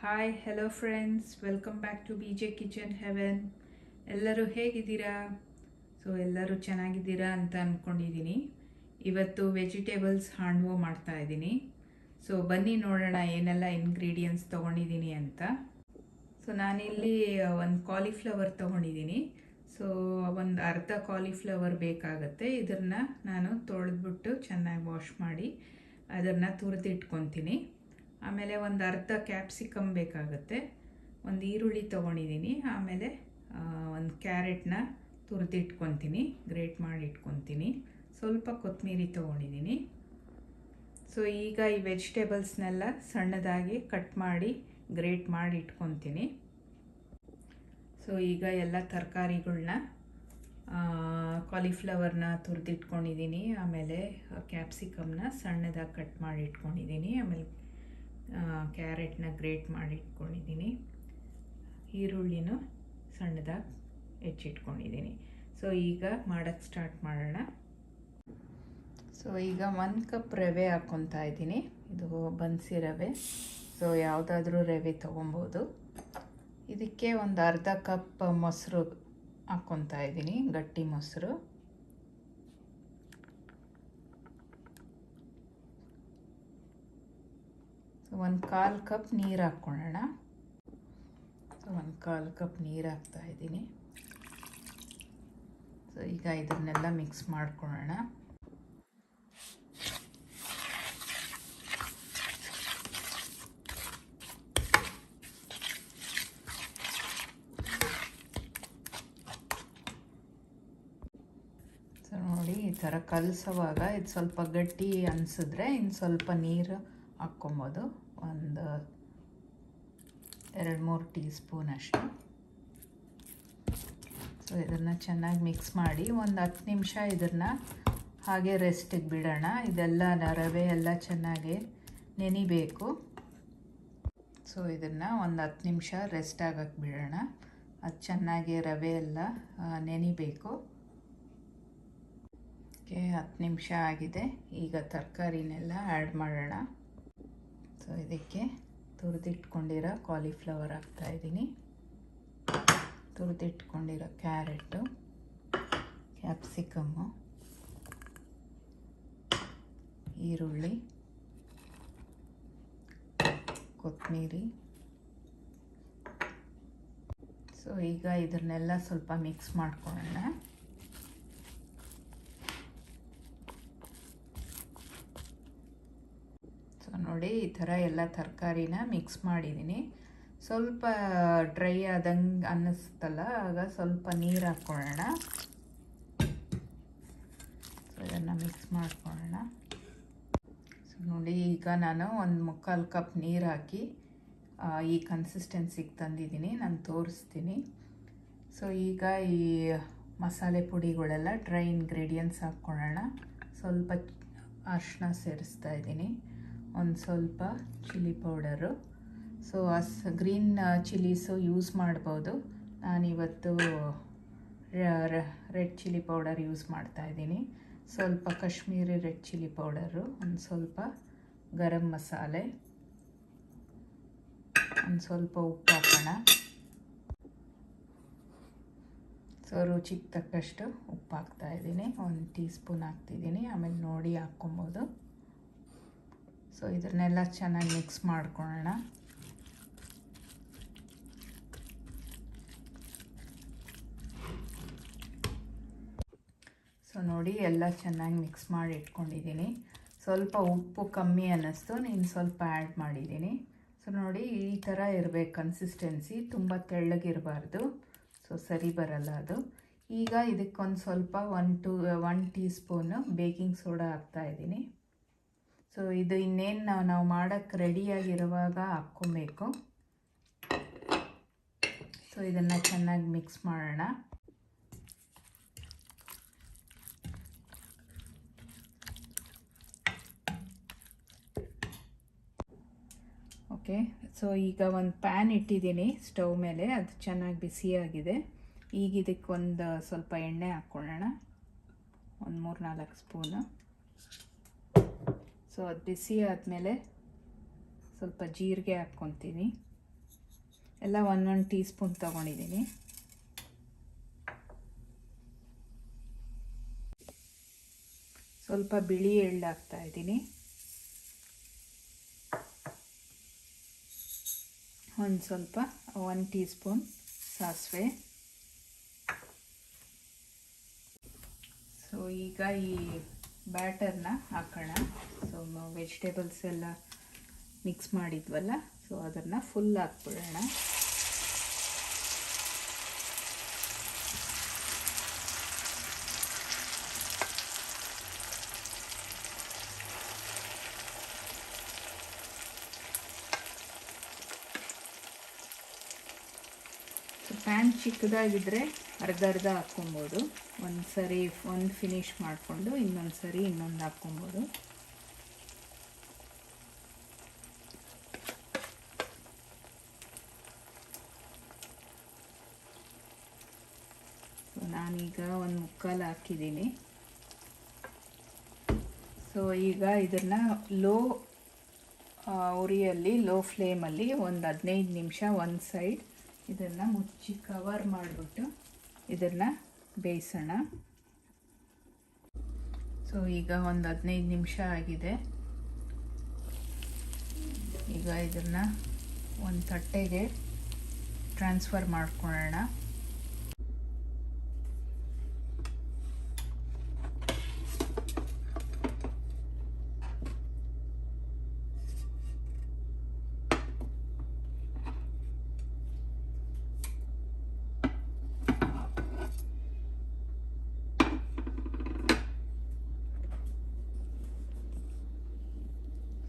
Hi hello friends, welcome back to B J kitchen heaven. ಎಲ್ಲರೂ ಹೇಗಿದ್ದೀರಾ? So ಎಲ್ಲರೂ ಚೆನ್ನಾಗಿದ್ದೀರಾ ಅಂತ ಅಂದ್ಕೊಂಡಿದ್ದೀನಿ. ಇವತ್ತು ವೆಜಿಟೇಬಲ್ಸ್ ಹಾಂಡ್ವೋ ಮಾಡ್ತಾ ಇದ್ದೀನಿ. ಸೊ ಬನ್ನಿ ನೋಡೋಣ ಏನೆಲ್ಲ ಇಂಗ್ರೀಡಿಯೆಂಟ್ಸ್ ತೊಗೊಂಡಿದ್ದೀನಿ ಅಂತ. ಸೊ ನಾನಿಲ್ಲಿ ಒಂದು ಕಾಲಿಫ್ಲವರ್ ತೊಗೊಂಡಿದ್ದೀನಿ. ಸೊ ಒಂದು ಅರ್ಧ ಕಾಲಿಫ್ಲವರ್ ಬೇಕಾಗುತ್ತೆ. ಇದನ್ನು ನಾನು ತೊಳೆದ್ಬಿಟ್ಟು ಚೆನ್ನಾಗಿ ವಾಶ್ ಮಾಡಿ ಅದನ್ನು ತುರಿದಿಟ್ಕೊತೀನಿ. ಆಮೇಲೆ ಒಂದು ಅರ್ಧ ಕ್ಯಾಪ್ಸಿಕಮ್ ಬೇಕಾಗುತ್ತೆ. ಒಂದು ಈರುಳ್ಳಿ ತೊಗೊಂಡಿದ್ದೀನಿ. ಆಮೇಲೆ ಒಂದು ಕ್ಯಾರೆಟ್ನ ತುರಿದಿಟ್ಕೊತೀನಿ, ಗ್ರೇಟ್ ಮಾಡಿ ಇಟ್ಕೊತೀನಿ. ಸ್ವಲ್ಪ ಕೊತ್ತಂಬರಿ ತೊಗೊಂಡಿದ್ದೀನಿ. ಸೊ ಈಗ ಈ ವೆಜಿಟೇಬಲ್ಸ್ನೆಲ್ಲ ಸಣ್ಣದಾಗಿ ಕಟ್ ಮಾಡಿ ಗ್ರೇಟ್ ಮಾಡಿ ಇಟ್ಕೊತೀನಿ. ಸೊ ಈಗ ಎಲ್ಲ ತರಕಾರಿಗಳನ್ನ ಕಾಲಿಫ್ಲವರ್ನ ತುರಿದಿಟ್ಕೊಂಡಿದ್ದೀನಿ. ಆಮೇಲೆ ಕ್ಯಾಪ್ಸಿಕಮ್ನ ಸಣ್ಣದಾಗಿ ಕಟ್ ಮಾಡಿ ಇಟ್ಕೊಂಡಿದ್ದೀನಿ. ಆಮೇಲೆ ಕ್ಯಾರೆಟ್ನ ಗ್ರೇಟ್ ಮಾಡಿ ಇಟ್ಕೊಂಡಿದ್ದೀನಿ. ಈರುಳ್ಳಿನೂ ಸಣ್ಣದಾಗಿ ಹೆಚ್ಚಿಟ್ಕೊಂಡಿದ್ದೀನಿ. ಸೊ ಈಗ ಮಾಡೋಕ್ಕೆ ಸ್ಟಾರ್ಟ್ ಮಾಡೋಣ. ಸೊ ಈಗ 1 ಕಪ್ ರವೆ ಹಾಕ್ಕೊತಾ ಇದ್ದೀನಿ. ಇದು ಬನ್ಸಿ ರವೆ. ಸೊ ಯಾವುದಾದ್ರೂ ರವೆ ತೊಗೊಬೋದು. ಇದಕ್ಕೆ ಒಂದು ಅರ್ಧ ಕಪ್ ಮೊಸರು ಹಾಕ್ಕೊತಾ ಇದ್ದೀನಿ, ಗಟ್ಟಿ ಮೊಸರು. ಸೊ 1/4 ಕಪ್ ನೀರು ಹಾಕ್ಕೊಳ್ಳೋಣ. ಸೊ 1/4 ಕಪ್ ನೀರು ಹಾಕ್ತಾ ಇದ್ದೀನಿ. ಸೊ ಈಗ ಇದನ್ನೆಲ್ಲ ಮಿಕ್ಸ್ ಮಾಡ್ಕೊಳ್ಳೋಣ. ಸೊ ನೋಡಿ, ಈ ಥರ ಕಲಸುವಾಗ ಇದು ಸ್ವಲ್ಪ ಗಟ್ಟಿ ಅನಿಸಿದ್ರೆ ಇನ್ನು ಸ್ವಲ್ಪ ನೀರು ಹಾಕ್ಕೊಬೋದು. ಒಂದು 2-3 ಟೀ ಸ್ಪೂನ್ ಅಷ್ಟು. ಸೊ ಇದನ್ನು ಚೆನ್ನಾಗಿ ಮಿಕ್ಸ್ ಮಾಡಿ ಒಂದು 10 ನಿಮಿಷ ಇದನ್ನು ಹಾಗೆ ರೆಸ್ಟಿಗೆ ಬಿಡೋಣ. ಇದೆಲ್ಲ ರವೆ ಎಲ್ಲ ಚೆನ್ನಾಗಿ ನೆನಿಬೇಕು. ಸೊ ಇದನ್ನು ಒಂದು 10 ನಿಮಿಷ ರೆಸ್ಟ್ ಆಗೋಕ್ಕೆ ಬಿಡೋಣ. ಅದು ಚೆನ್ನಾಗಿ ರವೆ ಎಲ್ಲ ನೆನಿಬೇಕು. 10 ನಿಮಿಷ ಆಗಿದೆ. ಈಗ ತರಕಾರಿನೆಲ್ಲ ಆ್ಯಡ್ ಮಾಡೋಣ. ಸೊ ಇದಕ್ಕೆ ತುರಿದಿಟ್ಕೊಂಡಿರೋ ಕಾಲಿಫ್ಲವರ್ ಹಾಕ್ತಾಯಿದ್ದೀನಿ. ತುರಿದಿಟ್ಕೊಂಡಿರೋ ಕ್ಯಾರೆಟು, ಕ್ಯಾಪ್ಸಿಕಮ್ಮು, ಈರುಳ್ಳಿ, ಕೊತ್ತಂಬರಿ. ಸೊ ಈಗ ಇದನ್ನೆಲ್ಲ ಸ್ವಲ್ಪ ಮಿಕ್ಸ್ ಮಾಡ್ಕೊಳ್ಳೋಣ. ಸೊ ನೋಡಿ, ಈ ಥರ ಎಲ್ಲ ತರಕಾರಿನ ಮಿಕ್ಸ್ ಮಾಡಿದ್ದೀನಿ. ಸ್ವಲ್ಪ ಡ್ರೈ ಆದಂಗೆ ಅನ್ನಿಸ್ತಲ್ಲ, ಆಗ ಸ್ವಲ್ಪ ನೀರು ಹಾಕ್ಕೊಳ್ಳೋಣ. ಸೊ ಇದನ್ನು ಮಿಕ್ಸ್ ಮಾಡ್ಕೊಳ್ಳೋಣ. ಸೊ ನೋಡಿ, ಈಗ ನಾನು 1/4 ಕಪ್ ನೀರು ಹಾಕಿ ಈ ಕನ್ಸಿಸ್ಟೆನ್ಸಿಗೆ ತಂದಿದ್ದೀನಿ. ನಾನು ತೋರಿಸ್ತೀನಿ. ಸೊ ಈಗ ಈ ಮಸಾಲೆ ಪುಡಿಗಳೆಲ್ಲ ಡ್ರೈ ಇಂಗ್ರೀಡಿಯೆಂಟ್ಸ್ ಹಾಕ್ಕೊಳ್ಳೋಣ. ಸ್ವಲ್ಪ ಅರಿಶಿನ ಸೇರಿಸ್ತಾ ಇದ್ದೀನಿ, ಒಂದು ಸ್ವಲ್ಪ chilli powder. So green chillies use ಮಾಡ್ಬೋದು. ನಾನಿವತ್ತು ರೆಡ್ ಚಿಲ್ಲಿ ಪೌಡರ್ ಯೂಸ್ ಮಾಡ್ತಾಯಿದ್ದೀನಿ. ಸ್ವಲ್ಪ ಕಾಶ್ಮೀರಿ ರೆಡ್ ಚಿಲ್ಲಿ ಪೌಡರು, ಒಂದು ಸ್ವಲ್ಪ ಗರಂ ಮಸಾಲೆ, ಒಂದು ಸ್ವಲ್ಪ ಉಪ್ಪು ಹಾಕೋಣ. ಸೊ ರುಚಿಗೆ ತಕ್ಕಷ್ಟು ಉಪ್ಪು ಹಾಕ್ತಾಯಿದ್ದೀನಿ, 1 ಟೀ ಸ್ಪೂನ್ ಹಾಕ್ತಿದ್ದೀನಿ. ಆಮೇಲೆ ನೋಡಿ ಹಾಕ್ಕೊಬೋದು. ಸೊ ಇದನ್ನೆಲ್ಲ ಚೆನ್ನಾಗಿ ಮಿಕ್ಸ್ ಮಾಡ್ಕೊಳ್ಳೋಣ. ಸೊ ನೋಡಿ, ಎಲ್ಲ ಚೆನ್ನಾಗಿ ಮಿಕ್ಸ್ ಮಾಡಿ ಇಟ್ಕೊಂಡಿದ್ದೀನಿ. ಸ್ವಲ್ಪ ಉಪ್ಪು ಕಮ್ಮಿ ಅನ್ನಿಸ್ತು, ನೀನು ಸ್ವಲ್ಪ ಆ್ಯಡ್ ಮಾಡಿದ್ದೀನಿ. ಸೊ ನೋಡಿ, ಈ ಥರ ಇರಬೇಕು ಕನ್ಸಿಸ್ಟೆನ್ಸಿ, ತುಂಬ ತೆಳ್ಳಗಿರಬಾರ್ದು. ಸೊ ಸರಿ ಬರಲ್ಲ ಅದು. ಈಗ ಇದಕ್ಕೊಂದು ಸ್ವಲ್ಪ 1 ಟೀ ಸ್ಪೂನು ಬೇಕಿಂಗ್ ಸೋಡಾ ಹಾಕ್ತಾಯಿದ್ದೀನಿ. ಸೊ ಇದು ಇನ್ನೇನು ನಾವು ಮಾಡೋಕ್ಕೆ ರೆಡಿಯಾಗಿರುವಾಗ ಹಾಕ್ಕೊಬೇಕು. ಸೊ ಇದನ್ನು ಚೆನ್ನಾಗಿ ಮಿಕ್ಸ್ ಮಾಡೋಣ. ಓಕೆ, ಸೊ ಈಗ ಒಂದು ಪ್ಯಾನ್ ಇಟ್ಟಿದ್ದೀನಿ ಸ್ಟವ್ ಮೇಲೆ. ಅದು ಚೆನ್ನಾಗಿ ಬಿಸಿಯಾಗಿದೆ. ಈಗ ಇದಕ್ಕೊಂದು ಸ್ವಲ್ಪ ಎಣ್ಣೆ ಹಾಕ್ಕೊಳ್ಳೋಣ, ಒಂದು 3-4 ಸ್ಪೂನು. ಸೊ ಅದು ಬಿಸಿ ಆದಮೇಲೆ ಸ್ವಲ್ಪ ಜೀರಿಗೆ ಹಾಕ್ಕೊತೀನಿ. ಎಲ್ಲ 1 ಟೀ ಸ್ಪೂನ್ ತೊಗೊಂಡಿದ್ದೀನಿ. ಸ್ವಲ್ಪ ಬಿಳಿ ಎಳ್ಳು ಹಾಕ್ತಾ ಇದ್ದೀನಿ. ಒಂದು ಸ್ವಲ್ಪ 1 ಟೀ ಸ್ಪೂನ್ ಸಾಸಿವೆ. ಸೊ ಈಗ ಈ ಬ್ಯಾಟರ್ನ ಹಾಕೋಣ. ಸೊ ವೆಜಿಟೇಬಲ್ಸ್ ಎಲ್ಲ ಮಿಕ್ಸ್ ಮಾಡಿದ್ವಲ್ಲ, ಸೊ ಅದನ್ನು ಫುಲ್ ಹಾಕ್ಬಿಡೋಣ. ಪ್ಯಾನ್ ಚಿಕ್ಕದಾಗಿದ್ದರೆ ಅರ್ಧ ಹಾಕ್ಕೊಬೋದು. ಒಂದು ಸರಿ ಒಂದು ಫಿನಿಶ್ ಮಾಡಿಕೊಂಡು ಇನ್ನೊಂದು ಸರಿ ಇನ್ನೊಂದು ಹಾಕ್ಕೊಬೋದು. ಸೊ ನಾನೀಗ 1/4 ಹಾಕಿದ್ದೀನಿ. ಸೊ ಈಗ ಇದನ್ನು ಉರಿಯಲ್ಲಿ ಲೋ ಫ್ಲೇಮಲ್ಲಿ ಒಂದು 15 ನಿಮಿಷ ಒಂದು ಸೈಡ್ ಇದನ್ನು ಮುಚ್ಚಿ ಕವರ್ ಮಾಡಿಬಿಟ್ಟು ಇದನ್ನು ಬೇಯಿಸೋಣ. ಸೊ ಈಗ ಒಂದು 15 ನಿಮಿಷ ಆಗಿದೆ. ಈಗ ಇದನ್ನು ಒಂದು ತಟ್ಟೆಗೆ ಟ್ರಾನ್ಸ್ಫರ್ ಮಾಡ್ಕೊಳ್ಳೋಣ.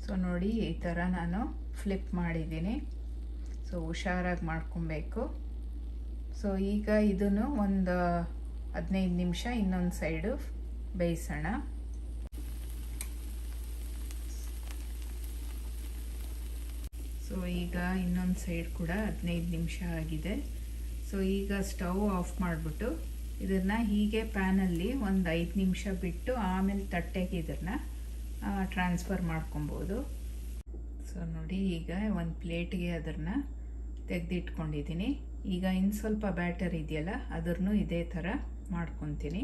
ಸೊ ನೋಡಿ, ಈ ಥರ ನಾನು ಫ್ಲಿಪ್ ಮಾಡಿದ್ದೀನಿ. ಸೊ ಹುಷಾರಾಗಿ ಮಾಡ್ಕೊಬೇಕು. ಸೊ ಈಗ ಇದನ್ನು ಒಂದು 15 ನಿಮಿಷ ಇನ್ನೊಂದು ಸೈಡು ಬೇಯಿಸೋಣ. ಸೊ ಈಗ ಇನ್ನೊಂದು ಸೈಡ್ ಕೂಡ 15 ನಿಮಿಷ ಆಗಿದೆ. ಸೊ ಈಗ ಸ್ಟವ್ ಆಫ್ ಮಾಡಿಬಿಟ್ಟು ಇದನ್ನು ಹೀಗೆ ಪ್ಯಾನಲ್ಲಿ ಒಂದು 5 ನಿಮಿಷ ಬಿಟ್ಟು ಆಮೇಲೆ ತಟ್ಟೆಗೆ ಇದನ್ನು ಟ್ರಾನ್ಸ್ಫರ್ ಮಾಡ್ಕೊಬೋದು. ಸೊ ನೋಡಿ, ಈಗ ಒಂದು ಪ್ಲೇಟ್ಗೆ ಅದನ್ನು ತೆಗೆದಿಟ್ಕೊಂಡಿದ್ದೀನಿ. ಈಗ ಇನ್ನು ಸ್ವಲ್ಪ ಬ್ಯಾಟರ್ ಇದೆಯಲ್ಲ, ಅದನ್ನು ಇದೇ ಥರ ಮಾಡ್ಕೊತೀನಿ.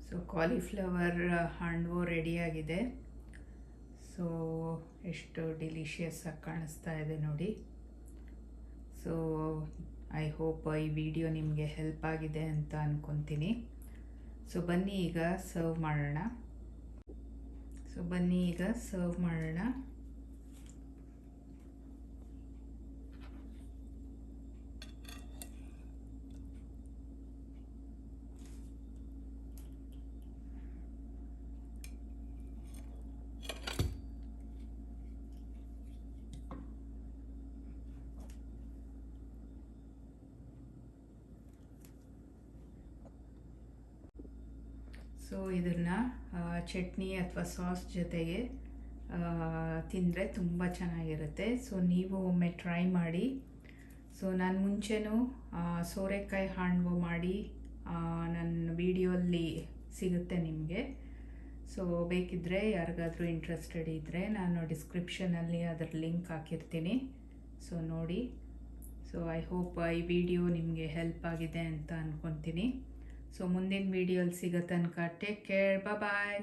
ಸೊ ಕಾಲಿಫ್ಲವರ್ ಹಣ್ಣು ರೆಡಿಯಾಗಿದೆ. ಸೊ ಎಷ್ಟು ಡಿಲಿಷಿಯಸ್ ಆಗಿ ಕಾಣಿಸ್ತಾ ಇದೆ ನೋಡಿ. ಸೊ ಐ ಹೋಪ್ ಈ ವಿಡಿಯೋ ನಿಮಗೆ ಹೆಲ್ಪ್ ಆಗಿದೆ ಅಂತ ಅಂದ್ಕೊತೀನಿ. ಸೊ ಬನ್ನಿ ಈಗ ಸರ್ವ್ ಮಾಡೋಣ. ಸೊ ಇದನ್ನು ಚಟ್ನಿ ಅಥವಾ ಸಾಸ್ ಜೊತೆಗೆ ತಿಂದರೆ ತುಂಬ ಚೆನ್ನಾಗಿರುತ್ತೆ. ಸೊ ನೀವು ಒಮ್ಮೆ ಟ್ರೈ ಮಾಡಿ. ಸೊ ನಾನು ಮುಂಚೆನೂ ಸೋರೆಕಾಯಿ ಹಾಣ್ವು ಮಾಡಿ ನನ್ನ ವಿಡಿಯೋಲ್ಲಿ ಸಿಗುತ್ತೆ ನಿಮಗೆ. ಸೊ ಬೇಕಿದ್ದರೆ ಯಾರಿಗಾದರೂ ಇಂಟ್ರೆಸ್ಟೆಡ್ ಇದ್ದರೆ ನಾನು ಡಿಸ್ಕ್ರಿಪ್ಷನಲ್ಲಿ ಅದರ ಲಿಂಕ್ ಹಾಕಿರ್ತೀನಿ. ಸೊ ನೋಡಿ. ಸೊ ಐ ಹೋಪ್ ಈ ವಿಡಿಯೋ ನಿಮಗೆ ಹೆಲ್ಪ್ ಆಗಿದೆ ಅಂತ ಅಂದ್ಕೊತೀನಿ. ಸೊ ಮುಂದಿನ ವಿಡಿಯೋಲಿ ಸಿಗೋ ತನಕ ಟೇಕ್ ಕೇರ್, ಬಾಯ್.